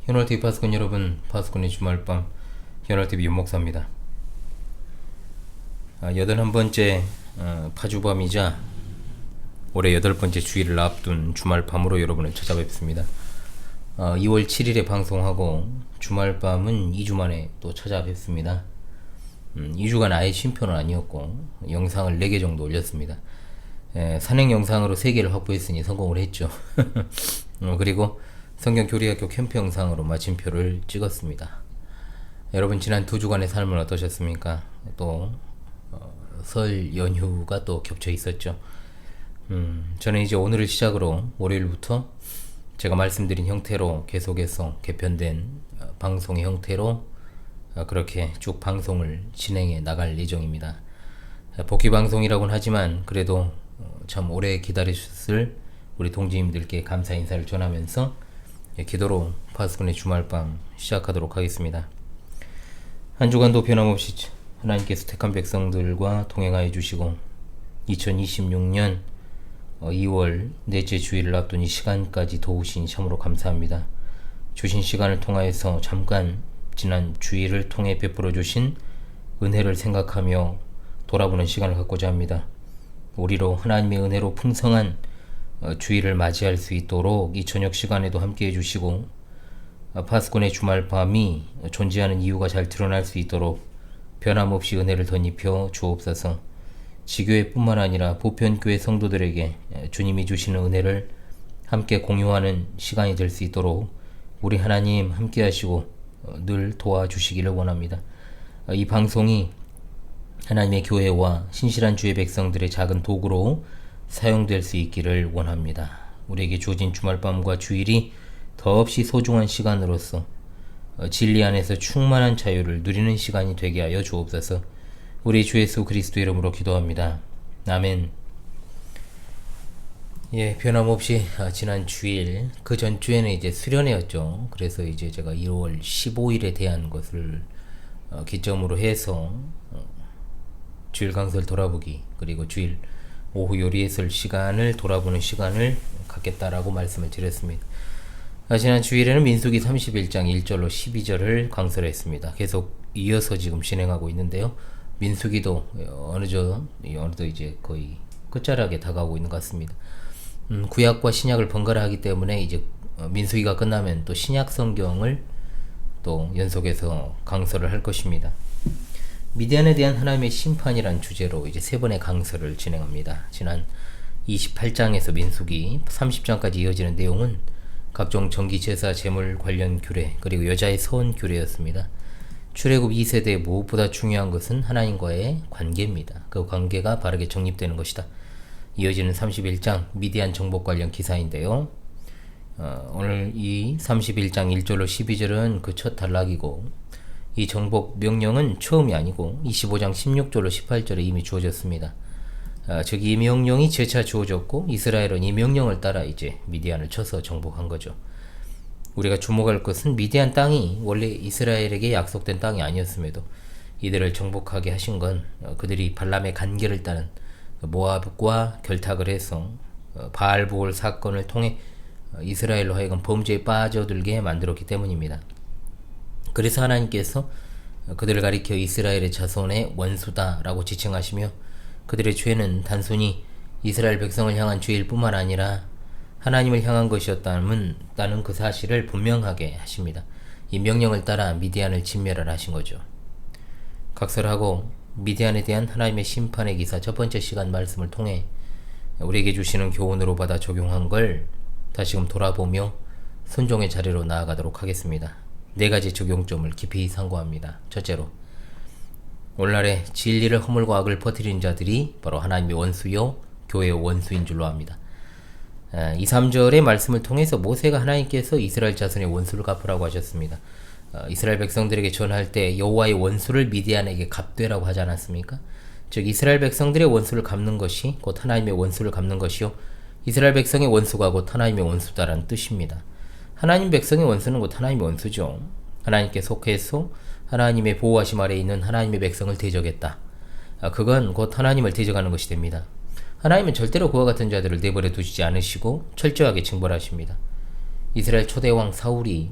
현월TV 파수꾼 여러분, 파수꾼의 주말밤 현월TV 윤목사입니다. 81번째 파주밤이자 올해 8번째 주일을 앞둔 주말밤으로 여러분을 찾아뵙습니다. 2월 7일에 방송하고 주말밤은 2주 만에 또 찾아뵙습니다. 2주간 아예 쉼표는 아니었고 영상을 4개 정도 올렸습니다. 산행 영상으로 3개를 확보했으니 성공을 했죠. 그리고 성경교리학교 캠프 영상으로 마침표를 찍었습니다. 여러분 지난 2주간의 삶은 어떠셨습니까? 또 설 연휴가 또 겹쳐 있었죠. 저는 이제 오늘을 시작으로 월요일부터 제가 말씀드린 형태로 계속해서 개편된 방송의 형태로 그렇게 쭉 방송을 진행해 나갈 예정입니다. 복귀 방송이라고는 하지만 그래도 참 오래 기다리셨을 우리 동지님들께 감사 인사를 전하면서 기도로 파수꾼의 주말밤 시작하도록 하겠습니다. 한 주간도 변함없이 하나님께서 택한 백성들과 동행하여 주시고 2026년 2월 넷째 주일을 앞둔 이 시간까지 도우신 참으로 감사합니다. 주신 시간을 통하여서 잠깐 지난 주일을 통해 베풀어 주신 은혜를 생각하며 돌아보는 시간을 갖고자 합니다. 우리로 하나님의 은혜로 풍성한 주일을 맞이할 수 있도록 이 저녁 시간에도 함께 해주시고 파수꾼의 주말밤이 존재하는 이유가 잘 드러날 수 있도록 변함없이 은혜를 덧입혀 주옵소서. 지교회뿐만 아니라 보편교회 성도들에게 주님이 주시는 은혜를 함께 공유하는 시간이 될 수 있도록 우리 하나님 함께 하시고 늘 도와주시기를 원합니다. 이 방송이 하나님의 교회와 신실한 주의 백성들의 작은 도구로 사용될 수 있기를 원합니다. 우리에게 주어진 주말밤과 주일이 더없이 소중한 시간으로서 진리 안에서 충만한 자유를 누리는 시간이 되게 하여 주옵소서. 우리 주 예수 그리스도 이름으로 기도합니다. 아멘. 변함없이 지난 주일 그 전주에는 이제 수련회였죠. 그래서 이제 제가 2월 15일에 대한 것을 기점으로 해서 주일 강설 돌아보기 그리고 주일 오후 요리해설 시간을 돌아보는 시간을 갖겠다라고 말씀을 드렸습니다. 지난 주일에는 민수기 31장 1절로 12절을 강설했습니다. 계속 이어서 지금 진행하고 있는데요. 민수기도 어느덧 이제 거의 끝자락에 다가오고 있는 것 같습니다. 구약과 신약을 번갈아 하기 때문에 이제 민수기가 끝나면 또 신약 성경을 또 연속해서 강설을 할 것입니다. 미디안에 대한 하나님의 심판이란 주제로 이제 3번의 강설을 진행합니다. 지난 28장에서 민수기 30장까지 이어지는 내용은 각종 정기 제사 제물 관련 규례 그리고 여자의 서원 규례였습니다. 출애굽 2세대의 무엇보다 중요한 것은 하나님과의 관계입니다. 그 관계가 바르게 정립되는 것이다. 이어지는 31장 미디안 정복 관련 기사인데요. 오늘 이 31장 1절로 12절은 그 첫 단락이고 이 정복 명령은 처음이 아니고 25장 16절로 18절에 이미 주어졌습니다. 즉 이 명령이 재차 주어졌고 이스라엘은 이 명령을 따라 이제 미디안을 쳐서 정복한 거죠. 우리가 주목할 것은 미디안 땅이 원래 이스라엘에게 약속된 땅이 아니었음에도 이들을 정복하게 하신 건 그들이 발람의 간계를 따른 모압과 결탁을 해서 바알보올 사건을 통해 이스라엘로 하여금 범죄에 빠져들게 만들었기 때문입니다. 그래서 하나님께서 그들을 가리켜 이스라엘의 자손의 원수다라고 지칭하시며 그들의 죄는 단순히 이스라엘 백성을 향한 죄일 뿐만 아니라 하나님을 향한 것이었다는 그 사실을 분명하게 하십니다. 이 명령을 따라 미디안을 진멸을 하신 거죠. 각설하고 미디안에 대한 하나님의 심판의 기사 첫 번째 시간 말씀을 통해 우리에게 주시는 교훈으로 받아 적용한 걸 다시금 돌아보며 순종의 자리로 나아가도록 하겠습니다. 4가지 적용점을 깊이 상고합니다. 첫째로 오늘날의 진리를 허물고 악을 퍼뜨리는 자들이 바로 하나님의 원수요 교회의 원수인 줄로 압니다. 2, 3절의 말씀을 통해서 모세가 하나님께서 이스라엘 자손의 원수를 갚으라고 하셨습니다. 이스라엘 백성들에게 전할 때 여호와의 원수를 미디안에게 갚되라고 하지 않았습니까? 즉 이스라엘 백성들의 원수를 갚는 것이 곧 하나님의 원수를 갚는 것이요 이스라엘 백성의 원수가 곧 하나님의 원수다라는 뜻입니다. 하나님 백성의 원수는 곧 하나님의 원수죠. 하나님께 속해서 하나님의 보호하심 아래에 있는 하나님의 백성을 대적했다. 그건 곧 하나님을 대적하는 것이 됩니다. 하나님은 절대로 그와 같은 자들을 내버려 두시지 않으시고 철저하게 징벌하십니다. 이스라엘 초대왕 사울이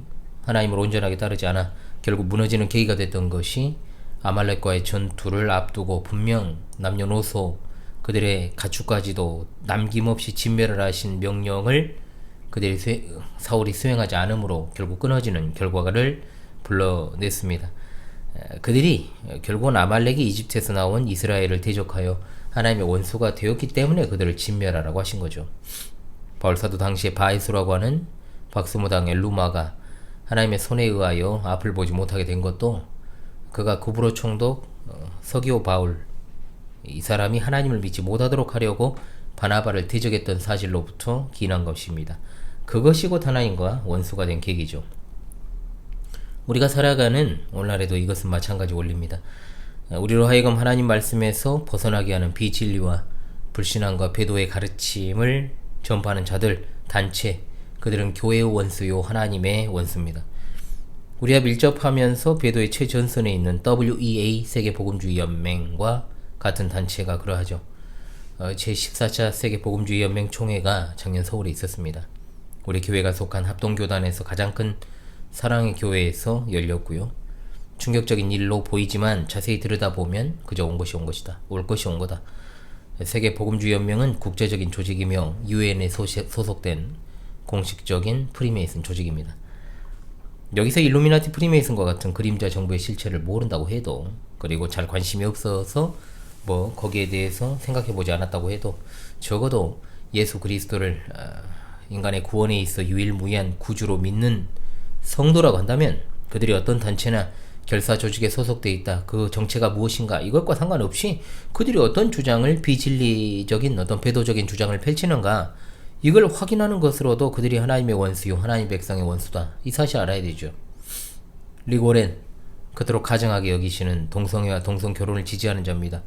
하나님을 온전하게 따르지 않아 결국 무너지는 계기가 됐던 것이 아말렉과의 전투를 앞두고 분명 남녀노소 그들의 가축까지도 남김없이 진멸을 하신 명령을 사울이 수행하지 않으므로 결국 끊어지는 결과를 불러냈습니다. 그들이 결국은 아말렉이 이집트에서 나온 이스라엘을 대적하여 하나님의 원수가 되었기 때문에 그들을 진멸하라고 하신 거죠. 바울사도 당시에 바에수라고 하는 박스무당 엘루마가 하나님의 손에 의하여 앞을 보지 못하게 된 것도 그가 구브로 총독 서기오 바울 이 사람이 하나님을 믿지 못하도록 하려고 바나바를 대적했던 사실로부터 기인한 것입니다. 그것이 곧 하나님과 원수가 된 계기죠. 우리가 살아가는 오늘날에도 이것은 마찬가지 원리입니다. 우리로 하여금 하나님 말씀에서 벗어나게 하는 비진리와 불신앙과 배도의 가르침을 전파하는 자들, 단체, 그들은 교회의 원수요 하나님의 원수입니다. 우리가 밀접하면서 배도의 최전선에 있는 WEA 세계복음주의연맹과 같은 단체가 그러하죠. 제14차 세계복음주의연맹 총회가 작년 서울에 있었습니다. 우리 교회가 속한 합동교단에서 가장 큰 사랑의 교회에서 열렸고요. 충격적인 일로 보이지만 자세히 들여다보면 그저 온 것이 온 것이다. 올 것이 온 거다. 세계복음주의연맹은 국제적인 조직이며 UN에 소속된 공식적인 프리메이슨 조직입니다. 여기서 일루미나티 프리메이슨과 같은 그림자 정부의 실체를 모른다고 해도 그리고 잘 관심이 없어서 거기에 대해서 생각해보지 않았다고 해도 적어도 예수 그리스도를 인간의 구원에 있어 유일무이한 구주로 믿는 성도라고 한다면 그들이 어떤 단체나 결사 조직에 소속되어 있다. 그 정체가 무엇인가 이것과 상관없이 그들이 어떤 주장을 비진리적인 어떤 배도적인 주장을 펼치는가 이걸 확인하는 것으로도 그들이 하나님의 원수요 하나님 백성의 원수다. 이 사실 알아야 되죠. 리고렌 그토록 가증하게 여기시는 동성애와 동성결혼을 지지하는 자입니다.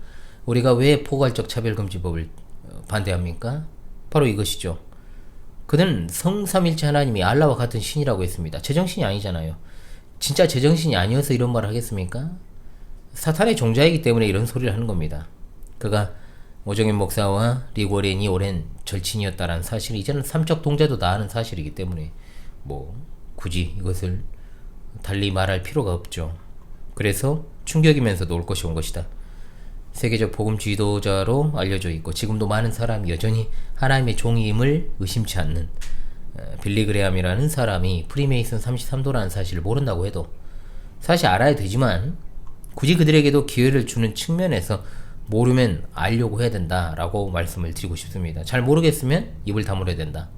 우리가 왜 포괄적 차별금지법을 반대합니까? 바로 이것이죠. 그는 성삼일체 하나님이 알라와 같은 신이라고 했습니다. 제정신이 아니잖아요. 진짜 제정신이 아니어서 이런 말을 하겠습니까? 사탄의 종자이기 때문에 이런 소리를 하는 겁니다. 그가 오정현 목사와 리고렌이 오랜 절친이었다라는 사실이 이제는 삼척 동자도 다 아는 사실이기 때문에 굳이 이것을 달리 말할 필요가 없죠. 그래서 충격이면서도 올 것이 온 것이다. 세계적 복음 지도자로 알려져 있고 지금도 많은 사람이 여전히 하나님의 종임을 의심치 않는 빌리 그레함이라는 사람이 프리메이슨 33도라는 사실을 모른다고 해도 사실 알아야 되지만 굳이 그들에게도 기회를 주는 측면에서 모르면 알려고 해야 된다라고 말씀을 드리고 싶습니다. 잘 모르겠으면 입을 다물어야 된다.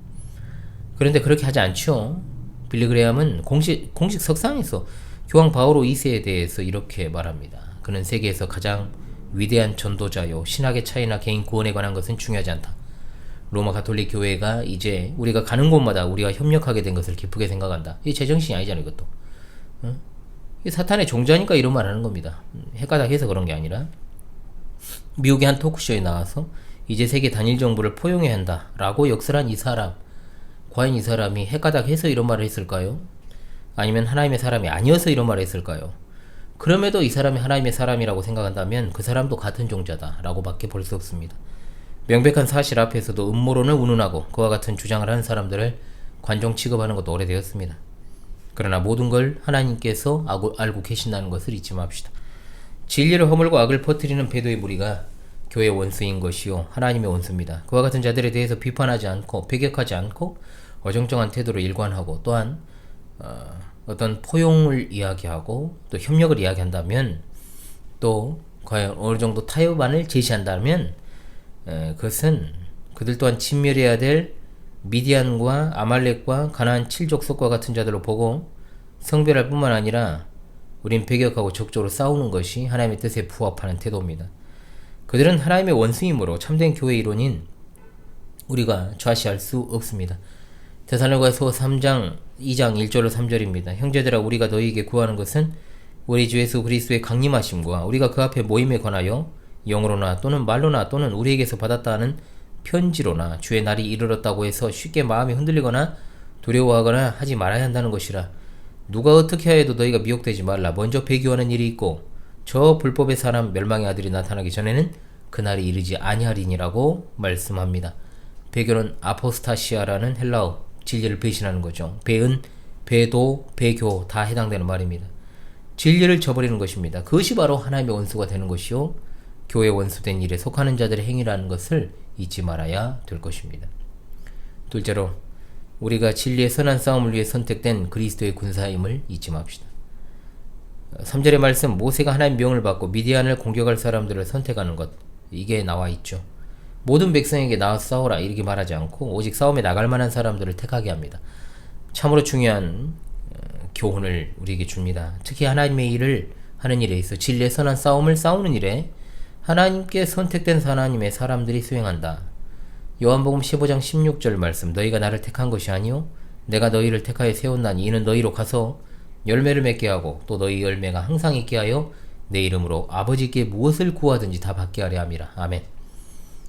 그런데 그렇게 하지 않죠. 빌리 그레함은 공식 석상에서 교황 바오로 2세에 대해서 이렇게 말합니다. 그는 세계에서 가장 위대한 전도자요. 신학의 차이나 개인 구원에 관한 것은 중요하지 않다. 로마 가톨릭 교회가 이제 우리가 가는 곳마다 우리가 협력하게 된 것을 기쁘게 생각한다. 이게 제정신이 아니잖아요. 이것도. 이 사탄의 종자니까 이런 말 하는 겁니다. 헷가닥해서 그런 게 아니라 미국의 한 토크쇼에 나와서 이제 세계 단일 정부를 포용해야 한다 라고 역설한 이 사람, 과연 이 사람이 헷가닥해서 이런 말을 했을까요? 아니면 하나님의 사람이 아니어서 이런 말을 했을까요? 그럼에도 이 사람이 하나님의 사람이라고 생각한다면 그 사람도 같은 종자다 라고 밖에 볼 수 없습니다. 명백한 사실 앞에서도 음모론을 운운하고 그와 같은 주장을 하는 사람들을 관종 취급하는 것도 오래되었습니다. 그러나 모든 걸 하나님께서 알고 계신다는 것을 잊지 맙시다. 진리를 허물고 악을 퍼뜨리는 배도의 무리가 교회의 원수인 것이요 하나님의 원수입니다. 그와 같은 자들에 대해서 비판하지 않고 배격하지 않고 어정쩡한 태도로 일관하고 또한 어떤 포용을 이야기하고 또 협력을 이야기한다면 또 과연 어느 정도 타협안을 제시한다면 그것은 그들 또한 진멸해야 될 미디안과 아말렉과 가나안 7족속과 같은 자들로 보고 성별할 뿐만 아니라 우린 배격하고 적극적으로 싸우는 것이 하나님의 뜻에 부합하는 태도입니다. 그들은 하나님의 원수이므로 참된 교회 이론인 우리가 좌시할 수 없습니다. 데살로니가서 3장 2장 1절로 3절입니다. 형제들아 우리가 너희에게 구하는 것은 우리 주 예수 그리스도의 강림하심과 우리가 그 앞에 모임에 관하여 영으로나 또는 말로나 또는 우리에게서 받았다 하는 편지로나 주의 날이 이르렀다고 해서 쉽게 마음이 흔들리거나 두려워하거나 하지 말아야 한다는 것이라. 누가 어떻게 하여도 너희가 미혹되지 말라. 먼저 배교하는 일이 있고 저 불법의 사람 멸망의 아들이 나타나기 전에는 그날이 이르지 아니하리니라고 말씀합니다. 배교는 아포스타시아라는 헬라어 진리를 배신하는 거죠. 배은 배도, 배교 다 해당되는 말입니다. 진리를 저버리는 것입니다. 그것이 바로 하나님의 원수가 되는 것이요 교회 원수된 일에 속하는 자들의 행위라는 것을 잊지 말아야 될 것입니다. 둘째로 우리가 진리의 선한 싸움을 위해 선택된 그리스도의 군사임을 잊지 맙시다. 3절의 말씀, 모세가 하나님 명을 받고 미디안을 공격할 사람들을 선택하는 것, 이게 나와 있죠. 모든 백성에게 나와서 싸우라 이렇게 말하지 않고 오직 싸움에 나갈 만한 사람들을 택하게 합니다. 참으로 중요한 교훈을 우리에게 줍니다. 특히 하나님의 일을 하는 일에 있어 진리의 선한 싸움을 싸우는 일에 하나님께 선택된 하나님의 사람들이 수행한다. 요한복음 15장 16절 말씀, 너희가 나를 택한 것이 아니요 내가 너희를 택하여 세웠나니 이는 너희로 가서 열매를 맺게 하고 또 너희 열매가 항상 있게 하여 내 이름으로 아버지께 무엇을 구하든지 다 받게 하려 함이라. 아멘.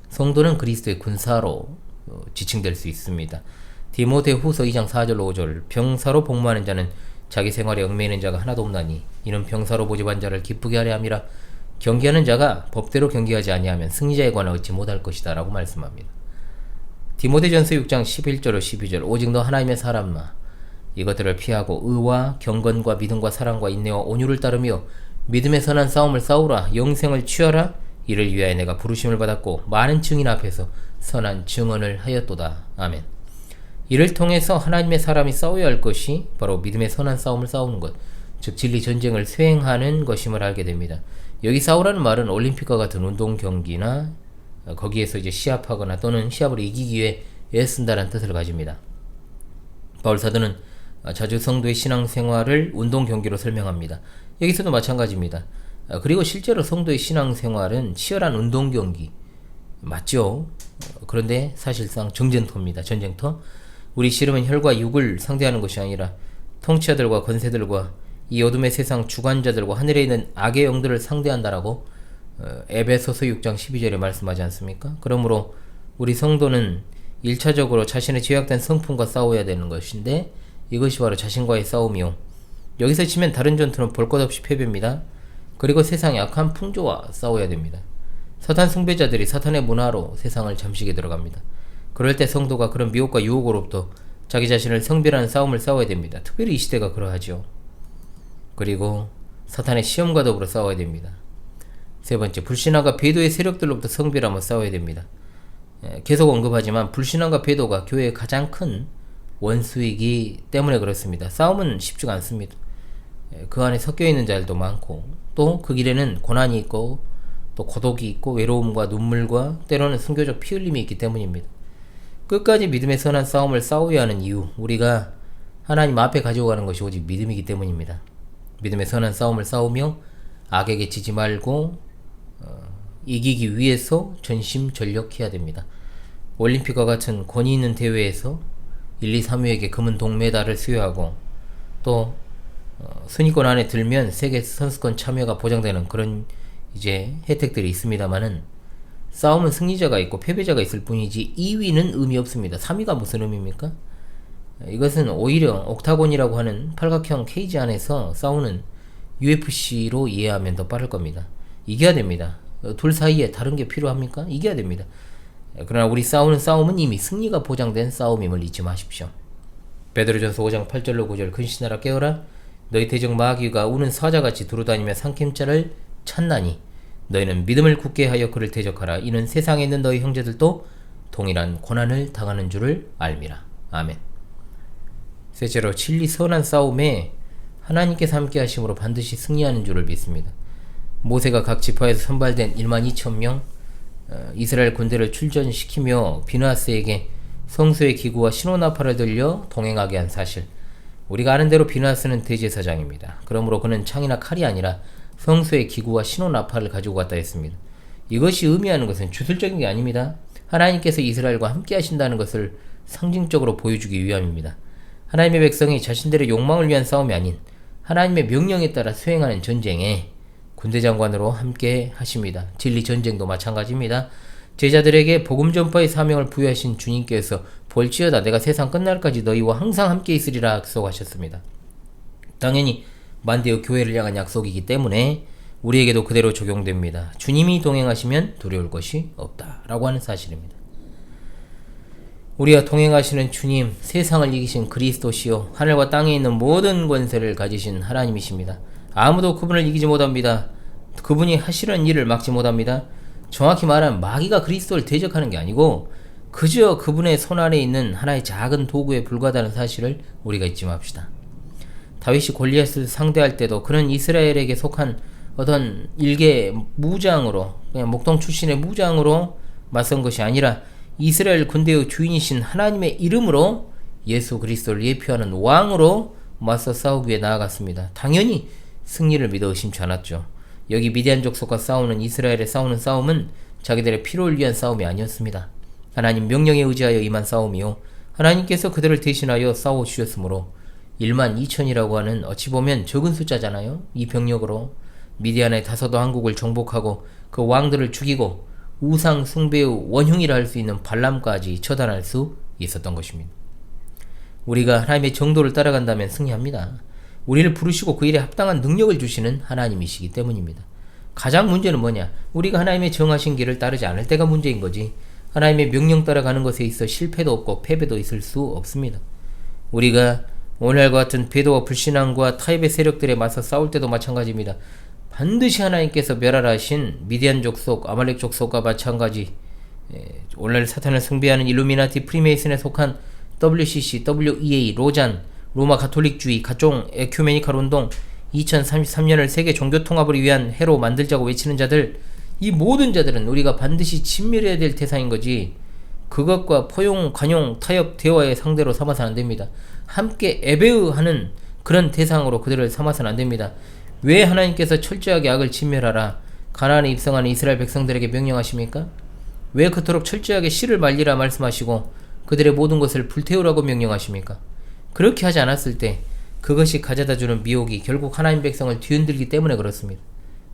성도는 그리스도의 군사로 지칭될 수 있습니다. 디모데후서 2장 4절 5절, 병사로 복무하는 자는 자기 생활에 얽매이는 자가 하나도 없나니 이는 병사로 모집한 자를 기쁘게 하려 함이라. 경계하는 자가 법대로 경계하지 아니하면 승리자에 관하 얻지 못할 것이다 라고 말씀합니다. 디모데전서 6장 11절로 12절, 오직 너 하나님의 사람아 이것들을 피하고 의와 경건과 믿음과 사랑과 인내와 온유를 따르며 믿음의 선한 싸움을 싸우라. 영생을 취하라. 이를 위하여 내가 부르심을 받았고 많은 증인 앞에서 선한 증언을 하였도다. 아멘. 이를 통해서 하나님의 사람이 싸워야 할 것이 바로 믿음의 선한 싸움을 싸우는 것, 즉 진리 전쟁을 수행하는 것임을 알게 됩니다. 여기 싸우라는 말은 올림픽과 같은 운동 경기나 거기에서 이제 시합하거나 또는 시합을 이기기 위해 애쓴다는 뜻을 가집니다. 바울 사도는 자주 성도의 신앙생활을 운동 경기로 설명합니다. 여기서도 마찬가지입니다. 그리고 실제로 성도의 신앙생활은 치열한 운동 경기 맞죠? 그런데 사실상 정전터입니다. 전쟁터. 우리 씨름은 혈과 육을 상대하는 것이 아니라 통치자들과 권세들과 이 어둠의 세상 주관자들과 하늘에 있는 악의 영들을 상대한다라고 에베소서 6장 12절에 말씀하지 않습니까? 그러므로 우리 성도는 1차적으로 자신의 죄악된 성품과 싸워야 되는 것인데 이것이 바로 자신과의 싸움이요. 여기서 치면 다른 전투는 볼 것 없이 패배입니다. 그리고 세상의 악한 풍조와 싸워야 됩니다. 사탄 숭배자들이 사탄의 문화로 세상을 잠식에 들어갑니다. 그럴 때 성도가 그런 미혹과 유혹으로부터 자기 자신을 성별하는 싸움을 싸워야 됩니다. 특별히 이 시대가 그러하죠. 그리고 사탄의 시험과 더불어 싸워야 됩니다. 세 번째, 불신앙과 배도의 세력들로부터 성별하며 싸워야 됩니다. 계속 언급하지만 불신앙과 배도가 교회의 가장 큰 원수이기 때문에 그렇습니다. 싸움은 쉽지가 않습니다. 그 안에 섞여있는 자들도 많고 또 그 길에는 고난이 있고 또 고독이 있고 외로움과 눈물과 때로는 순교적 피 흘림이 있기 때문입니다. 끝까지 믿음의 선한 싸움을 싸워야 하는 이유, 우리가 하나님 앞에 가지고 가는 것이 오직 믿음이기 때문입니다. 믿음의 선한 싸움을 싸우며 악에게 지지 말고 이기기 위해서 전심전력해야 됩니다. 올림픽과 같은 권위 있는 대회에서 1, 2, 3위에게 금은 동메달을 수여하고 또 순위권 안에 들면 세계 선수권 참여가 보장되는 그런 이제 혜택들이 있습니다만은 싸움은 승리자가 있고 패배자가 있을 뿐이지 2위는 의미 없습니다. 3위가 무슨 의미입니까? 이것은 오히려 옥타곤이라고 하는 팔각형 케이지 안에서 싸우는 UFC로 이해하면 더 빠를 겁니다. 이겨야 됩니다. 둘 사이에 다른 게 필요합니까? 이겨야 됩니다. 그러나 우리 싸우는 싸움은 이미 승리가 보장된 싸움임을 잊지 마십시오. 베드로전서 5장 8절로 9절, 근신하라 깨어라 너희 대적 마귀가 우는 사자같이 두루다니며 상캠자를 찾나니 너희는 믿음을 굳게 하여 그를 대적하라. 이는 세상에 있는 너희 형제들도 동일한 고난을 당하는 줄을 알미라. 아멘. 셋째로, 진리 선한 싸움에 하나님께서 함께 하심으로 반드시 승리하는 줄을 믿습니다. 모세가 각 지파에서 선발된 12,000명 이스라엘 군대를 출전시키며 비느하스에게 성소의 기구와 신호나팔을 들려 동행하게 한 사실, 우리가 아는 대로 비느하스는 대제사장입니다. 그러므로 그는 창이나 칼이 아니라 성소의 기구와 신호나팔을 가지고 갔다 했습니다. 이것이 의미하는 것은 주술적인 게 아닙니다. 하나님께서 이스라엘과 함께 하신다는 것을 상징적으로 보여주기 위함입니다. 하나님의 백성이 자신들의 욕망을 위한 싸움이 아닌 하나님의 명령에 따라 수행하는 전쟁에 군대장관으로 함께 하십니다. 진리 전쟁도 마찬가지입니다. 제자들에게 복음 전파의 사명을 부여하신 주님께서 볼지어다 내가 세상 끝날까지 너희와 항상 함께 있으리라 약속하셨습니다. 당연히 만대의 교회를 향한 약속이기 때문에 우리에게도 그대로 적용됩니다. 주님이 동행하시면 두려울 것이 없다 라고 하는 사실입니다. 우리와 동행하시는 주님, 세상을 이기신 그리스도시요 하늘과 땅에 있는 모든 권세를 가지신 하나님이십니다. 아무도 그분을 이기지 못합니다. 그분이 하시는 일을 막지 못합니다. 정확히 말하면 마귀가 그리스도를 대적하는 게 아니고 그저 그분의 손 아래에 있는 하나의 작은 도구에 불과하다는 사실을 우리가 잊지 맙시다. 다윗이 골리앗을 상대할 때도 그는 이스라엘에게 속한 어떤 일개 무장으로, 그냥 목동 출신의 무장으로 맞선 것이 아니라 이스라엘 군대의 주인이신 하나님의 이름으로 예수 그리스도를 예표하는 왕으로 맞서 싸우기 위해 나아갔습니다. 당연히 승리를 믿어 의심치 않았죠. 여기 미디안 족속과 싸우는 이스라엘의 싸우는 싸움은 자기들의 피로를 위한 싸움이 아니었습니다. 하나님 명령에 의지하여 임한 싸움이요 하나님께서 그들을 대신하여 싸워주셨으므로 1만 2천이라고 하는 어찌 보면 적은 숫자잖아요. 이 병력으로 미디안의 다소도 한국을 정복하고 그 왕들을 죽이고 우상 숭배의 원흉이라 할 수 있는 발람까지 처단할 수 있었던 것입니다. 우리가 하나님의 정도를 따라간다면 승리합니다. 우리를 부르시고 그 일에 합당한 능력을 주시는 하나님이시기 때문입니다. 가장 문제는 뭐냐? 우리가 하나님의 정하신 길을 따르지 않을 때가 문제인 거지, 하나님의 명령 따라가는 것에 있어 실패도 없고 패배도 있을 수 없습니다. 우리가 오늘과 같은 배도와 불신앙과 타협의 세력들에 맞서 싸울 때도 마찬가지입니다. 반드시 하나님께서 멸하라 하신 미디안 족속, 아말렉 족속과 마찬가지, 오늘 사탄을 숭배하는 일루미나티 프리메이슨에 속한 WCC, WEA, 로잔, 로마 가톨릭주의, 가종 에큐메니칼 운동, 2033년을 세계 종교 통합을 위한 해로 만들자고 외치는 자들, 이 모든 자들은 우리가 반드시 진멸해야 될 대상인 거지 그것과 포용, 관용, 타협, 대화의 상대로 삼아서는 안 됩니다. 함께 에베으하는 그런 대상으로 그들을 삼아서는 안 됩니다. 왜 하나님께서 철저하게 악을 진멸하라 가나안에 입성하는 이스라엘 백성들에게 명령하십니까? 왜 그토록 철저하게 씨를 말리라 말씀하시고 그들의 모든 것을 불태우라고 명령하십니까? 그렇게 하지 않았을 때 그것이 가져다주는 미혹이 결국 하나님 백성을 뒤흔들기 때문에 그렇습니다.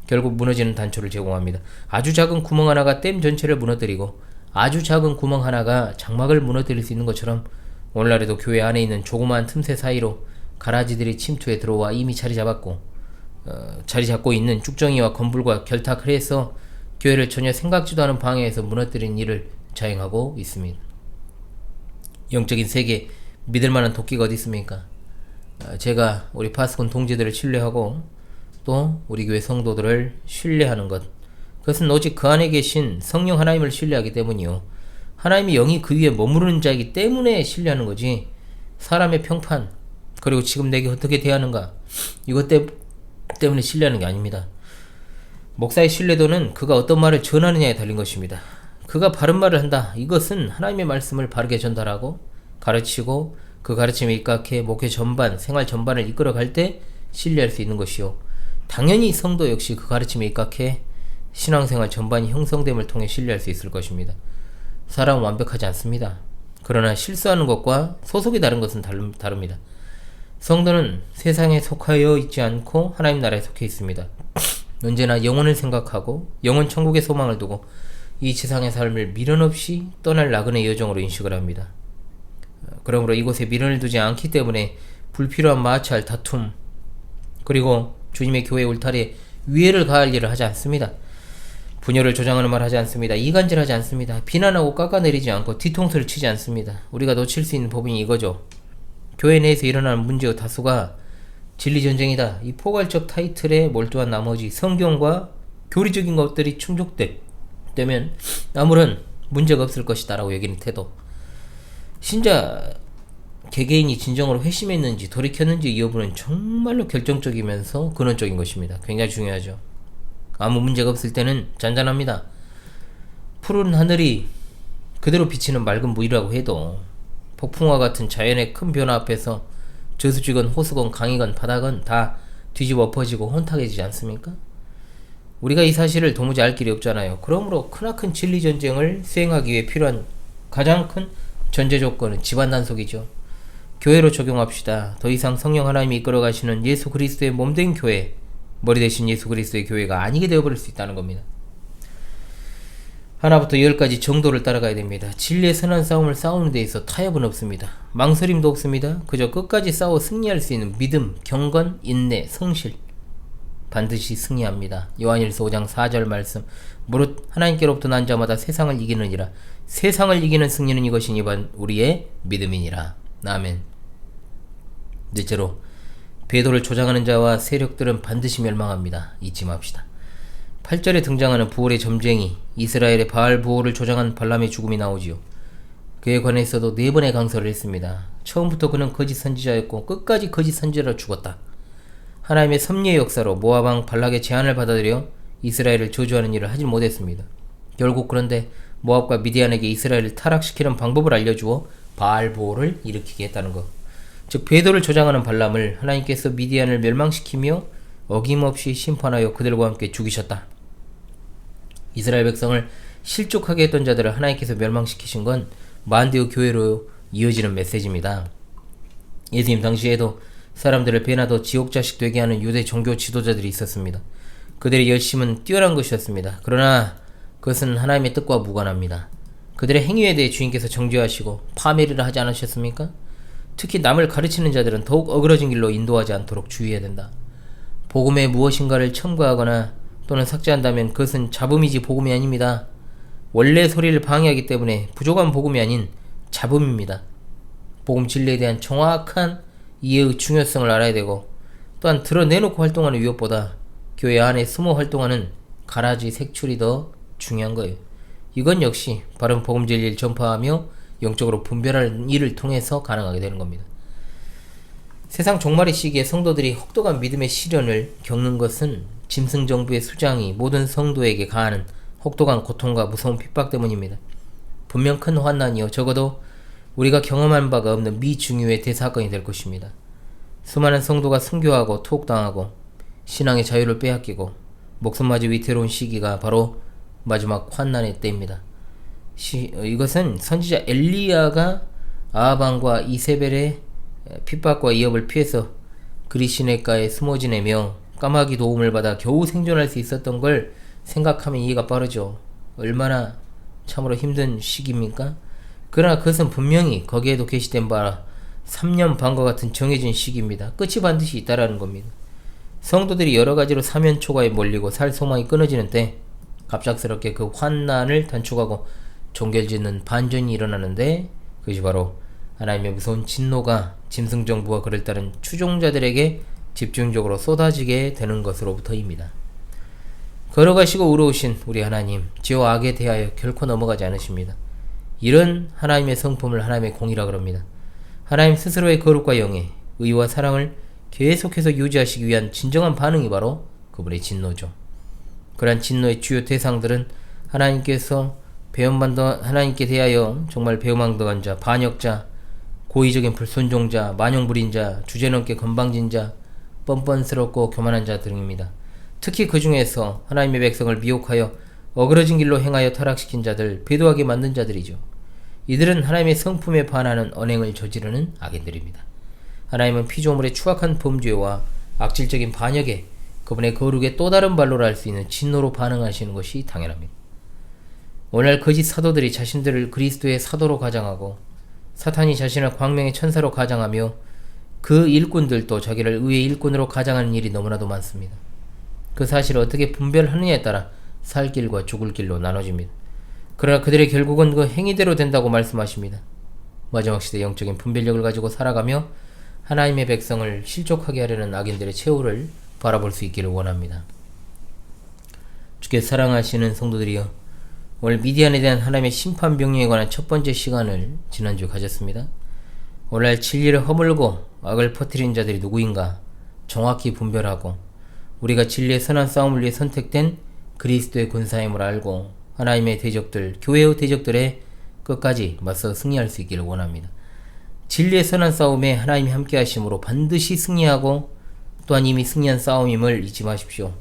결국 무너지는 단초를 제공합니다. 아주 작은 구멍 하나가 댐 전체를 무너뜨리고 아주 작은 구멍 하나가 장막을 무너뜨릴 수 있는 것처럼 오늘날에도 교회 안에 있는 조그마한 틈새 사이로 가라지들이 침투해 들어와 이미 자리 잡고 있는 쭉정이와 건불과 결탁을 해서 교회를 전혀 생각지도 않은 방해에서 무너뜨린 일을 자행하고 있습니다. 영적인 세계 믿을만한 도끼가 어디 있습니까? 제가 우리 파스콘 동지들을 신뢰하고 또 우리 교회 성도들을 신뢰하는 것, 그것은 오직 그 안에 계신 성령 하나님을 신뢰하기 때문이요 하나님의 영이 그 위에 머무르는 자이기 때문에 신뢰하는 거지, 사람의 평판 그리고 지금 내게 어떻게 대하는가 이것 때문에 신뢰하는 게 아닙니다. 목사의 신뢰도는 그가 어떤 말을 전하느냐에 달린 것입니다. 그가 바른 말을 한다, 이것은 하나님의 말씀을 바르게 전달하고 가르치고 그 가르침에 입각해 목회 전반, 생활 전반을 이끌어갈 때 신뢰할 수 있는 것이요 당연히 성도 역시 그 가르침에 입각해 신앙생활 전반이 형성됨을 통해 신뢰할 수 있을 것입니다. 사람은 완벽하지 않습니다. 그러나 실수하는 것과 소속이 다른 것은 다릅니다. 성도는 세상에 속하여 있지 않고 하나님 나라에 속해 있습니다. 언제나 영혼을 생각하고 영혼 천국의 소망을 두고 이 세상의 삶을 미련 없이 떠날 나그네 여정으로 인식을 합니다. 그러므로 이곳에 미련을 두지 않기 때문에 불필요한 마찰, 다툼, 그리고 주님의 교회 울타리에 위해를 가할 일을 하지 않습니다. 분열을 조장하는 말 하지 않습니다. 이간질하지 않습니다. 비난하고 깎아내리지 않고 뒤통수를 치지 않습니다. 우리가 놓칠 수 있는 법이 이거죠. 교회 내에서 일어나는 문제의 다수가 진리전쟁이다, 이 포괄적 타이틀에 몰두한 나머지 성경과 교리적인 것들이 충족되면 아무런 문제가 없을 것이다 라고 여기는 태도, 신자 개개인이 진정으로 회심했는지 돌이켰는지 이 여부는 정말로 결정적이면서 근원적인 것입니다. 굉장히 중요하죠. 아무 문제가 없을 때는 잔잔합니다. 푸른 하늘이 그대로 비치는 맑은 물이라고 해도 폭풍과 같은 자연의 큰 변화 앞에서 저수지건 호수건 강이건 바다건 다 뒤집어 엎어지고 혼탁해지지 않습니까? 우리가 이 사실을 도무지 알 길이 없잖아요. 그러므로 크나큰 진리전쟁을 수행하기 위해 필요한 가장 큰 전제 조건은 집안 단속이죠. 교회로 적용합시다. 더 이상 성령 하나님이 이끌어가시는 예수 그리스도의 몸된 교회, 머리 대신 예수 그리스도의 교회가 아니게 되어버릴 수 있다는 겁니다. 하나부터 10까지 정도를 따라가야 됩니다. 진리의 선한 싸움을 싸우는 데 있어 타협은 없습니다. 망설임도 없습니다. 그저 끝까지 싸워 승리할 수 있는 믿음, 경건, 인내, 성실, 반드시 승리합니다. 요한일서 5장 4절 말씀, 무릇 하나님께로부터 난 자마다 세상을 이기느니라. 세상을 이기는 승리는 이것이니 우리의 믿음이니라. 아멘. 넷째로, 배도를 조장하는 자와 세력들은 반드시 멸망합니다. 잊지 맙시다. 8절에 등장하는 부올의 점쟁이, 이스라엘의 바알 부올을 조장한 발람의 죽음이 나오지요. 그에 관해서도 4번의 강설을 했습니다. 처음부터 그는 거짓 선지자였고 끝까지 거짓 선지자로 죽었다. 하나님의 섭리의 역사로 모압 왕 발락의 제안을 받아들여 이스라엘을 저주하는 일을 하지 못했습니다. 결국 그런데 모압과 미디안에게 이스라엘을 타락시키는 방법을 알려주어 바알 부올을 일으키게 했다는 것. 즉 배도를 조장하는 발람을 하나님께서 미디안을 멸망시키며 어김없이 심판하여 그들과 함께 죽이셨다. 이스라엘 백성을 실족하게 했던 자들을 하나님께서 멸망시키신 건 만대의 교회로 이어지는 메시지입니다. 예수님 당시에도 사람들을 배나더 지옥자식 되게 하는 유대 종교 지도자들이 있었습니다. 그들의 열심은 뛰어난 것이었습니다. 그러나 그것은 하나님의 뜻과 무관합니다. 그들의 행위에 대해 주님께서 정죄하시고 파멸이라 하지 않으셨습니까? 특히 남을 가르치는 자들은 더욱 어그러진 길로 인도하지 않도록 주의해야 된다. 복음에 무엇인가를 첨가하거나 또는 삭제한다면 그것은 잡음이지 복음이 아닙니다. 원래 소리를 방해하기 때문에 부족한 복음이 아닌 잡음입니다. 복음 진리에 대한 정확한 이해의 중요성을 알아야 되고, 또한 드러내놓고 활동하는 위협보다 교회 안에 숨어 활동하는 가라지 색출이 더 중요한 거예요. 이건 역시 바른 복음 진리를 전파하며 영적으로 분별하는 일을 통해서 가능하게 되는 겁니다. 세상 종말의 시기에 성도들이 혹독한 믿음의 시련을 겪는 것은 짐승 정부의 수장이 모든 성도에게 가하는 혹독한 고통과 무서운 핍박 때문입니다. 분명 큰 환난이요, 적어도 우리가 경험한 바가 없는 미중유의 대사건이 될 것입니다. 수많은 성도가 순교하고 투옥당하고 신앙의 자유를 빼앗기고 목숨마저 위태로운 시기가 바로 마지막 환난의 때입니다. 이것은 선지자 엘리야가 아합왕과 이세벨의 핍박과 위협을 피해서 그리 시냇가에 숨어 지내며 까마귀 도움을 받아 겨우 생존할 수 있었던 걸 생각하면 이해가 빠르죠. 얼마나 참으로 힘든 시기입니까? 그러나 그것은 분명히 거기에도 게시된 바 3년 반과 같은 정해진 시기입니다. 끝이 반드시 있다라는 겁니다. 성도들이 여러가지로 사면초가에 몰리고 살 소망이 끊어지는 때 갑작스럽게 그 환난을 단축하고 종결짓는 반전이 일어나는데, 그것이 바로 하나님의 무서운 진노가 짐승정부와 그를 따른 추종자들에게 집중적으로 쏟아지게 되는 것으로부터입니다. 걸어가시고 의로우신 우리 하나님, 지와 악에 대하여 결코 넘어가지 않으십니다. 이런 하나님의 성품을 하나님의 공이라 그럽니다. 하나님 스스로의 거룩과 영예, 의와 사랑을 계속해서 유지하시기 위한 진정한 반응이 바로 그분의 진노죠. 그러한 진노의 주요 대상들은 하나님께 대하여 정말 배은망덕한 자, 반역자, 고의적인 불순종자, 만용불인자, 주제넘게 건방진자, 뻔뻔스럽고 교만한 자 등입니다. 특히 그 중에서 하나님의 백성을 미혹하여 어그러진 길로 행하여 타락시킨 자들, 배도하게 만든 자들이죠. 이들은 하나님의 성품에 반하는 언행을 저지르는 악인들입니다. 하나님은 피조물의 추악한 범죄와 악질적인 반역에 그분의 거룩의 또 다른 발로를 할 수 있는 진노로 반응하시는 것이 당연합니다. 오늘날 거짓 사도들이 자신들을 그리스도의 사도로 가장하고 사탄이 자신을 광명의 천사로 가장하며 그 일꾼들도 자기를 의의 일꾼으로 가장하는 일이 너무나도 많습니다. 그 사실을 어떻게 분별하느냐에 따라 살 길과 죽을 길로 나눠집니다. 그러나 그들의 결국은 그 행위대로 된다고 말씀하십니다. 마지막 시대 영적인 분별력을 가지고 살아가며 하나님의 백성을 실족하게 하려는 악인들의 최후를 바라볼 수 있기를 원합니다. 주께 사랑하시는 성도들이여, 오늘 미디안에 대한 하나님의 심판 명령에 관한 첫 번째 시간을 지난주에 가졌습니다. 오늘날 진리를 허물고 악을 퍼뜨리는 자들이 누구인가 정확히 분별하고 우리가 진리의 선한 싸움을 위해 선택된 그리스도의 군사임을 알고 하나님의 대적들, 교회의 대적들에 끝까지 맞서 승리할 수 있기를 원합니다. 진리의 선한 싸움에 하나님이 함께 하심으로 반드시 승리하고 또한 이미 승리한 싸움임을 잊지 마십시오.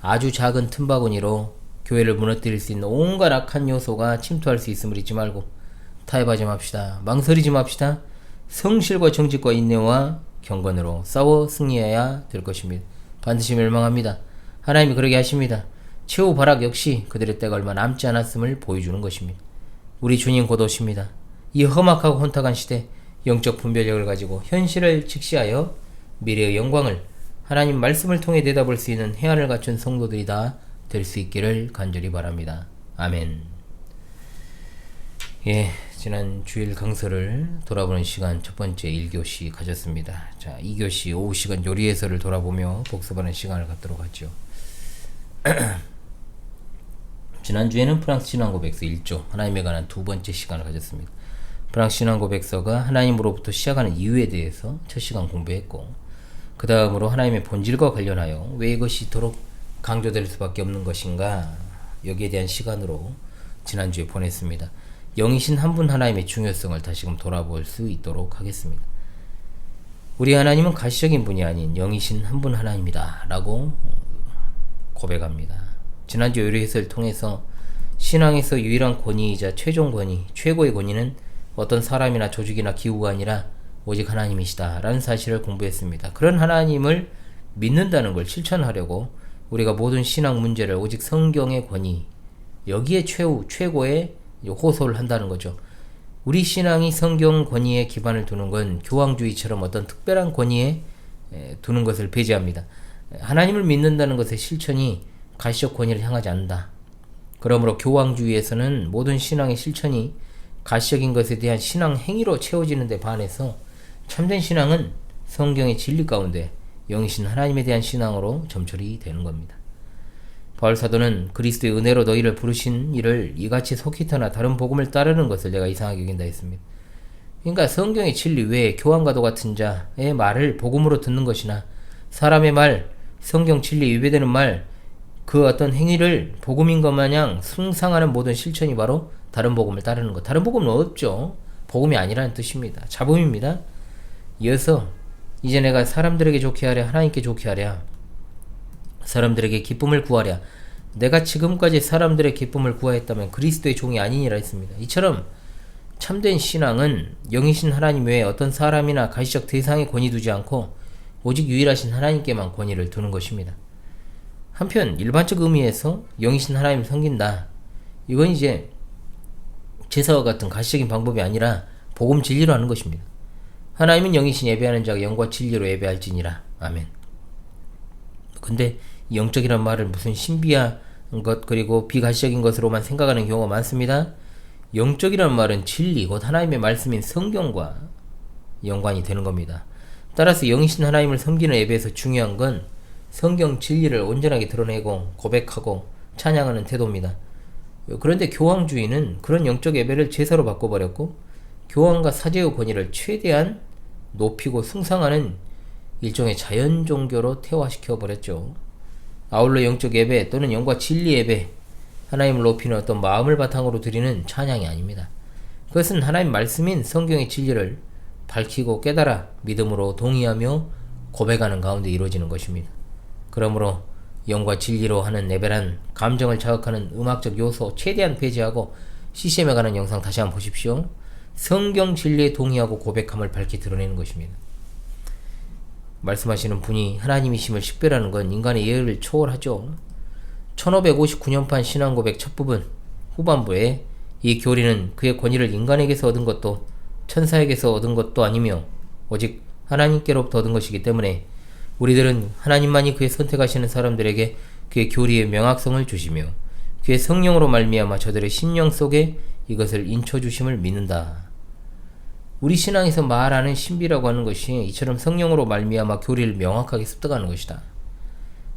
아주 작은 틈바구니로 교회를 무너뜨릴 수 있는 온갖 악한 요소가 침투할 수 있음을 잊지 말고 타협하지 맙시다. 망설이지 맙시다. 성실과 정직과 인내와 경건으로 싸워 승리해야 될 것입니다. 반드시 멸망합니다. 하나님이 그러게 하십니다. 최후 발악 역시 그들의 때가 얼마 남지 않았음을 보여주는 것입니다. 우리 주님 곧 오십니다. 이 험악하고 혼탁한 시대 영적 분별력을 가지고 현실을 직시하여 미래의 영광을 하나님 말씀을 통해 내다볼 수 있는 해안을 갖춘 성도들이 다 될 수 있기를 간절히 바랍니다. 아멘. 예, 지난 주일 강서를 돌아보는 시간 첫 번째 1교시 가졌습니다. 자, 2교시 오후 시간 요리 해설을 돌아보며 복습하는 시간을 갖도록 하죠. 지난주에는 프랑스 신앙 고백서 1조 하나님에 관한 두 번째 시간을 가졌습니다. 프랑스 신앙 고백서가 하나님으로부터 시작하는 이유에 대해서 첫 시간 공부했고, 그 다음으로 하나님의 본질과 관련하여 왜 이것이 이토록 강조될 수밖에 없는 것인가, 여기에 대한 시간으로 지난주에 보냈습니다. 영이신 한 분 하나님의 중요성을 다시금 돌아볼 수 있도록 하겠습니다. 우리 하나님은 가시적인 분이 아닌 영이신 한 분 하나님이다 라고 고백합니다. 지난주 요리 해설을 통해서 신앙에서 유일한 권위이자 최종 권위, 최고의 권위는 어떤 사람이나 조직이나 기구가 아니라 오직 하나님이시다 라는 사실을 공부했습니다. 그런 하나님을 믿는다는 걸 실천하려고 우리가 모든 신앙 문제를 오직 성경의 권위, 여기에 최고의 호소를 한다는 거죠. 우리 신앙이 성경 권위에 기반을 두는 건 교황주의처럼 어떤 특별한 권위에 두는 것을 배제합니다. 하나님을 믿는다는 것의 실천이 가시적 권위를 향하지 않는다. 그러므로 교황주의에서는 모든 신앙의 실천이 가시적인 것에 대한 신앙 행위로 채워지는 데 반해서 참된 신앙은 성경의 진리 가운데 영이신 하나님에 대한 신앙으로 점철이 되는 겁니다. 바울 사도는 그리스도의 은혜로 너희를 부르신 이를 이같이 속히터나 다른 복음을 따르는 것을 내가 이상하게 여긴다 했습니다. 그러니까 성경의 진리 외에 교황과도 같은 자의 말을 복음으로 듣는 것이나 사람의 말, 성경 진리에 위배되는 말, 그 어떤 행위를 복음인 것 마냥 숭상하는 모든 실천이 바로 다른 복음을 따르는 것. 다른 복음은 없죠. 복음이 아니라는 뜻입니다. 잡음입니다. 이어서 이제 내가 사람들에게 좋게 하랴, 하나님께 좋게 하랴, 사람들에게 기쁨을 구하랴, 내가 지금까지 사람들의 기쁨을 구하였다면 그리스도의 종이 아니니라 했습니다. 이처럼 참된 신앙은 영이신 하나님 외에 어떤 사람이나 가시적 대상에 권위 두지 않고 오직 유일하신 하나님께만 권위를 두는 것입니다. 한편 일반적 의미에서 영이신 하나님을 섬긴다, 이건 이제 제사와 같은 가시적인 방법이 아니라 복음 진리로 하는 것입니다. 하나님은 영이신 예배하는 자가 영과 진리로 예배할지니라. 아멘. 근데 영적이란 말을 무슨 신비한 것 그리고 비가시적인 것으로만 생각하는 경우가 많습니다. 영적이란 말은 진리, 곧 하나님의 말씀인 성경과 연관이 되는 겁니다. 따라서 영이신 하나님을 섬기는 예배에서 중요한 건 성경 진리를 온전하게 드러내고 고백하고 찬양하는 태도입니다. 그런데 교황주의는 그런 영적 예배를 제사로 바꿔버렸고 교황과 사제의 권위를 최대한 높이고 숭상하는 일종의 자연 종교로 태화시켜버렸죠. 아울러 영적 예배 또는 영과 진리 예배, 하나님을 높이는 어떤 마음을 바탕으로 드리는 찬양이 아닙니다. 그것은 하나님 말씀인 성경의 진리를 밝히고 깨달아 믿음으로 동의하며 고백하는 가운데 이루어지는 것입니다. 그러므로 영과 진리로 하는 예배란 감정을 자극하는 음악적 요소 최대한 배제하고 CCM에 관한 영상 다시 한번 보십시오. 성경 진리에 동의하고 고백함을 밝히 드러내는 것입니다. 말씀하시는 분이 하나님이심을 식별하는 건 인간의 예의를 초월하죠. 1559년판 신앙고백 첫 부분 후반부에 이 교리는 그의 권위를 인간에게서 얻은 것도 천사에게서 얻은 것도 아니며 오직 하나님께로부터 얻은 것이기 때문에 우리들은 하나님만이 그의 선택하시는 사람들에게 그의 교리의 명확성을 주시며 그의 성령으로 말미암아 저들의 심령 속에 이것을 인쳐주심을 믿는다. 우리 신앙에서 말하는 신비라고 하는 것이 이처럼 성령으로 말미암아 교리를 명확하게 습득하는 것이다.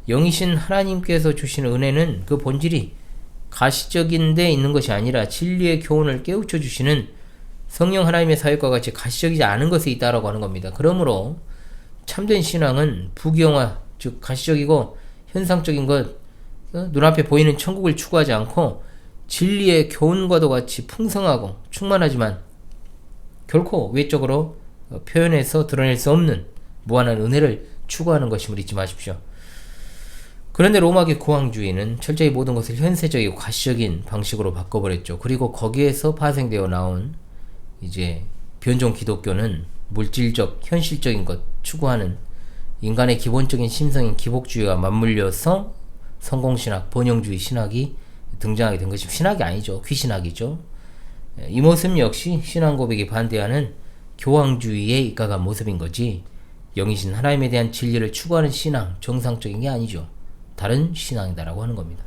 영이신 하나님께서 주시는 은혜는 그 본질이 가시적인 데 있는 것이 아니라 진리의 교훈을 깨우쳐 주시는 성령 하나님의 사역과 같이 가시적이지 않은 것에 있다라고 하는 겁니다. 그러므로 참된 신앙은 부귀영화, 즉 가시적이고 현상적인 것, 눈앞에 보이는 천국을 추구하지 않고 진리의 교훈과도 같이 풍성하고 충만하지만 결코 외적으로 표현해서 드러낼 수 없는 무한한 은혜를 추구하는 것임을 잊지 마십시오. 그런데 로마계 교황주의는 철저히 모든 것을 현세적이고 가시적인 방식으로 바꿔버렸죠. 그리고 거기에서 파생되어 나온 이제 변종 기독교는 물질적, 현실적인 것 추구하는 인간의 기본적인 심성인 기복주의와 맞물려서 성공신학, 번영주의 신학이 등장하게 된 것이 신학이 아니죠. 귀신학이죠. 이 모습 역시 신앙 고백이 반대하는 교황주의에 입각한 모습인 거지, 영이신 하나님에 대한 진리를 추구하는 신앙, 정상적인 게 아니죠. 다른 신앙이다라고 하는 겁니다.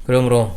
그러므로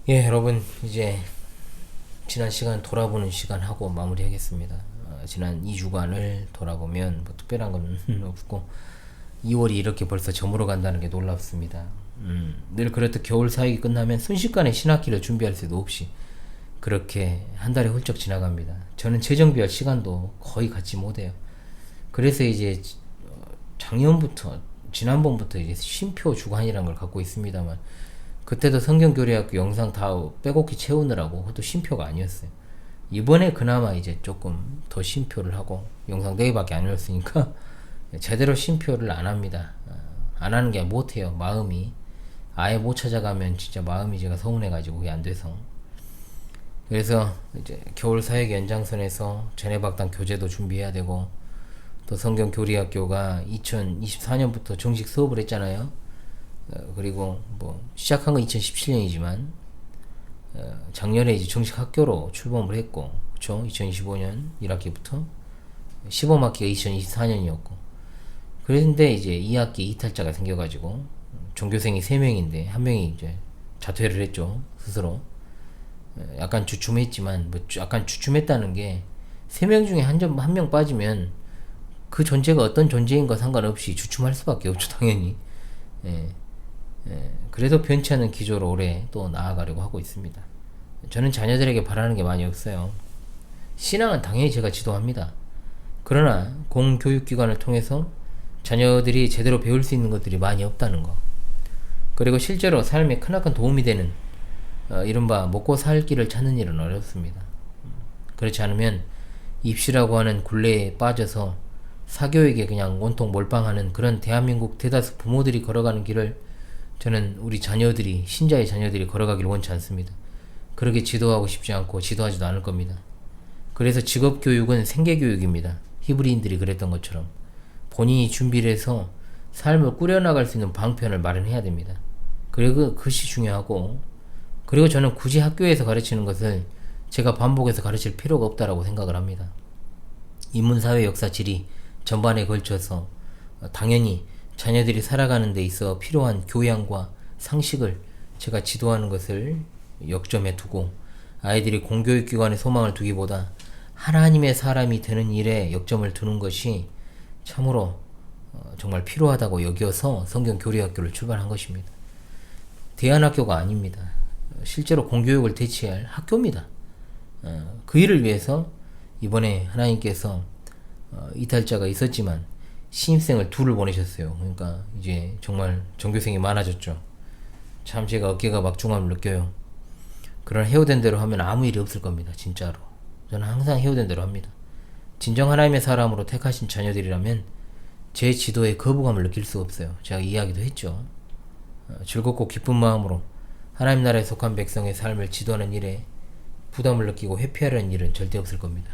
예, 여러분 이제 지난 시간 돌아보는 시간 하고 마무리하겠습니다. 지난 2주간을 돌아보면 뭐 특별한 건 없고 2월이 이렇게 벌써 저물어 간다는 게 놀랍습니다. 늘 그렇듯 겨울 사역이 끝나면 순식간에 신학기를 준비할 새도 없이 그렇게 한 달이 훌쩍 지나갑니다. 저는 재정비할 시간도 거의 갖지 못해요. 그래서 이제 작년부터 지난번부터 이제 쉼표 주간이라는 걸 갖고 있습니다만 그때도 성경교리학교 영상 다 빼곡히 채우느라고 그것도 쉼표가 아니었어요. 이번에 그나마 이제 조금 더 쉼표를 하고 영상 4개밖에 안 올렸으니까 제대로 쉼표를 안 합니다. 안 하는 게 못해요. 마음이 아예 못 찾아가면 진짜 마음이 제가 서운해가지고 그게 안 돼서. 그래서 이제 겨울 사역 연장선에서 제네박당 교재도 준비해야 되고 또 성경교리학교가 2024년부터 정식 수업을 했잖아요. 그리고 뭐 시작한 건 2017년이지만 작년에 이제 정식 학교로 출범을 했고, 그쵸? 2025년 1학기부터 시범학기가 2024년이었고, 그런데 이제 2학기 이탈자가 생겨가지고 전교생이 3명인데 한 명이 이제 자퇴를 했죠, 스스로. 약간 주춤했지만 뭐 약간 주춤했다는 게 3명 중에 한 명 빠지면 그 존재가 어떤 존재인과 상관없이 주춤할 수밖에 없죠, 당연히. 예. 그래도 변치 않는 기조로 올해 또 나아가려고 하고 있습니다. 저는 자녀들에게 바라는 게 많이 없어요. 신앙은 당연히 제가 지도합니다. 그러나 공교육기관을 통해서 자녀들이 제대로 배울 수 있는 것들이 많이 없다는 거, 그리고 실제로 삶에 크나큰 도움이 되는 이른바 먹고 살 길을 찾는 일은 어렵습니다. 그렇지 않으면 입시라고 하는 굴레에 빠져서 사교육에 그냥 온통 몰빵하는 그런 대한민국 대다수 부모들이 걸어가는 길을 저는 우리 자녀들이, 신자의 자녀들이 걸어가길 원치 않습니다. 그렇게 지도하고 싶지 않고 지도하지도 않을 겁니다. 그래서 직업교육은 생계교육입니다. 히브리인들이 그랬던 것처럼 본인이 준비를 해서 삶을 꾸려나갈 수 있는 방편을 마련해야 됩니다. 그리고 그것이 중요하고, 그리고 저는 굳이 학교에서 가르치는 것을 제가 반복해서 가르칠 필요가 없다고 생각을 합니다. 인문사회 역사 지리 전반에 걸쳐서 당연히 자녀들이 살아가는 데 있어 필요한 교양과 상식을 제가 지도하는 것을 역점에 두고, 아이들이 공교육기관에 소망을 두기보다 하나님의 사람이 되는 일에 역점을 두는 것이 참으로 정말 필요하다고 여겨서 성경교리학교를 출발한 것입니다. 대안학교가 아닙니다. 실제로 공교육을 대체할 학교입니다. 그 일을 위해서 이번에 하나님께서 이탈자가 있었지만 신입생을 2를 보내셨어요. 그러니까 이제 정말 전교생이 많아졌죠. 참 제가 어깨가 막중함을 느껴요. 그런 해오된 대로 하면 아무 일이 없을 겁니다. 진짜로. 저는 항상 해오된 대로 합니다. 진정 하나님의 사람으로 택하신 자녀들이라면 제 지도에 거부감을 느낄 수 없어요. 제가 이야기도 했죠. 즐겁고 기쁜 마음으로 하나님 나라에 속한 백성의 삶을 지도하는 일에 부담을 느끼고 회피하려는 일은 절대 없을 겁니다.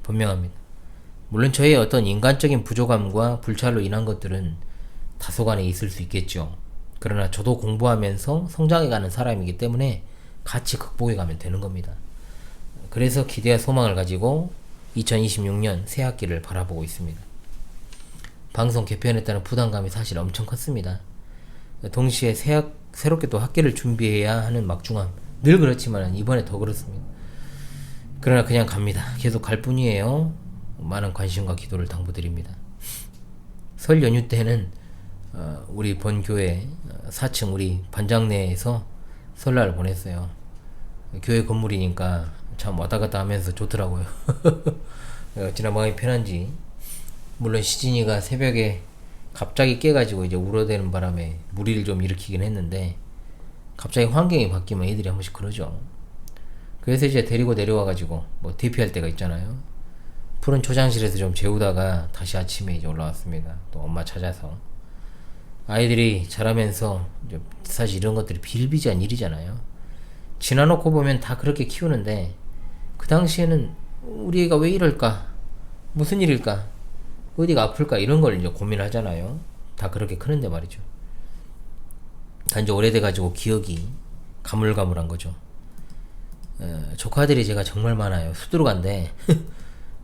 분명합니다. 물론 저의 어떤 인간적인 부족함과 불찰로 인한 것들은 다소간에 있을 수 있겠죠. 그러나 저도 공부하면서 성장해가는 사람이기 때문에 같이 극복해가면 되는 겁니다. 그래서 기대와 소망을 가지고 2026년 새 학기를 바라보고 있습니다. 방송 개편했다는 부담감이 사실 엄청 컸습니다. 동시에 새롭게 또 학기를 준비해야 하는 막중함, 늘 그렇지만 이번에 더 그렇습니다. 그러나 그냥 갑니다. 계속 갈 뿐이에요. 많은 관심과 기도를 당부드립니다. 설 연휴 때는 우리 본교회 4층 우리 반장내에서 설날을 보냈어요. 교회 건물이니까 참 왔다 갔다 하면서 좋더라고요. 어찌나 마음이 편한지. 물론 시진이가 새벽에 갑자기 깨가지고 이제 울어대는 바람에 무리를 좀 일으키긴 했는데, 갑자기 환경이 바뀌면 애들이 한 번씩 그러죠. 그래서 이제 데리고 내려와가지고 뭐 대피할 때가 있잖아요. 푸른 초장실에서 좀 재우다가 다시 아침에 이제 올라왔습니다. 또 엄마 찾아서. 아이들이 자라면서 이제 사실 이런 것들이 비일비재한 일이잖아요. 지나놓고 보면 다 그렇게 키우는데 그 당시에는 우리 애가 왜 이럴까? 무슨 일일까? 어디가 아플까? 이런 걸 이제 고민하잖아요. 다 그렇게 크는데 말이죠. 단지 오래돼가지고 기억이 가물가물한 거죠. 조카들이 제가 정말 많아요. 수두룩한데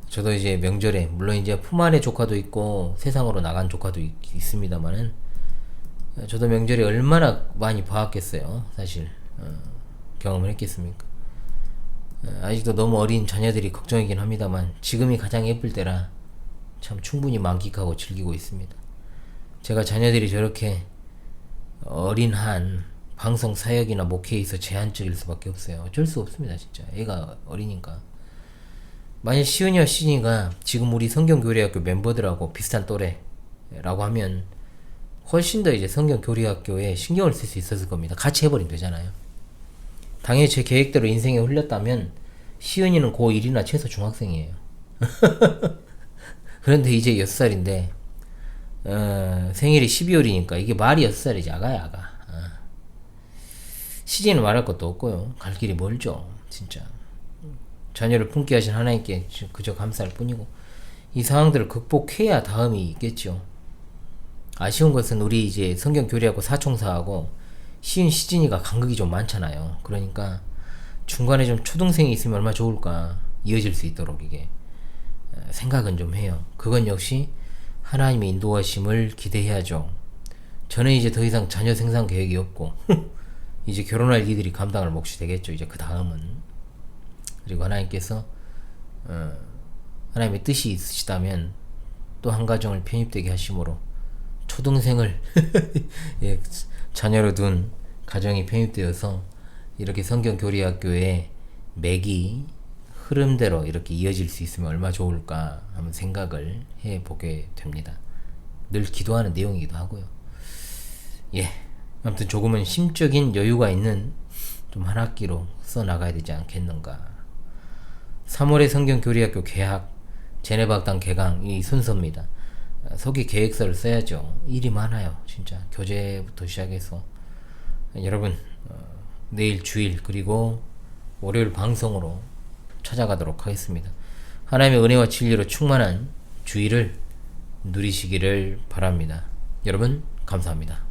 저도 이제 명절에, 물론 이제 품 안에 조카도 있고 세상으로 나간 조카도 있습니다만은, 저도 명절에 얼마나 많이 봐왔겠어요, 사실. 경험을 했겠습니까? 아직도 너무 어린 자녀들이 걱정이긴 합니다만 지금이 가장 예쁠 때라 참 충분히 만끽하고 즐기고 있습니다. 제가 자녀들이 저렇게 어린 한 방송 사역이나 목회에 있어 제한적일 수밖에 없어요. 어쩔 수 없습니다. 진짜 애가 어리니까. 만약 시은이와 시진이가 지금 우리 성경교리학교 멤버들하고 비슷한 또래라고 하면 훨씬 더 이제 성경교리학교에 신경을 쓸 수 있었을 겁니다. 같이 해버리면 되잖아요. 당연히 제 계획대로 인생에 흘렸다면 시은이는 고1이나 최소 중학생이에요. 그런데 이제 6살인데 생일이 12월이니까 이게 말이 6살이지. 아가야 아가. 시진이는 말할 것도 없고요. 갈 길이 멀죠. 진짜 자녀를 품게 하신 하나님께 그저 감사할 뿐이고 이 상황들을 극복해야 다음이 있겠죠. 아쉬운 것은 우리 이제 성경교리하고 사총사하고 시은 시진이가 간극이 좀 많잖아요. 그러니까 중간에 좀 초등생이 있으면 얼마나 좋을까. 이어질 수 있도록 이게 생각은 좀 해요. 그건 역시 하나님의 인도하심을 기대해야죠. 저는 이제 더 이상 자녀 생산 계획이 없고 이제 결혼할 이들이 감당할 몫이 되겠죠. 이제 그 다음은. 그리고 하나님께서 하나님의 뜻이 있으시다면 또 한 가정을 편입되게 하심으로 초등생을 예, 자녀로 둔 가정이 편입되어서 이렇게 성경교리학교의 맥이 흐름대로 이렇게 이어질 수 있으면 얼마나 좋을까 하는 생각을 해보게 됩니다. 늘 기도하는 내용이기도 하고요. 예, 아무튼 조금은 심적인 여유가 있는 좀 한 학기로 써나가야 되지 않겠는가. 3월에 성경교리학교 개학, 제네박당 개강 이 순서입니다. 서기 계획서를 써야죠. 일이 많아요. 진짜 교재부터 시작해서 여러분 내일 주일 그리고 월요일 방송으로 찾아가도록 하겠습니다. 하나님의 은혜와 진리로 충만한 주일을 누리시기를 바랍니다. 여러분 감사합니다.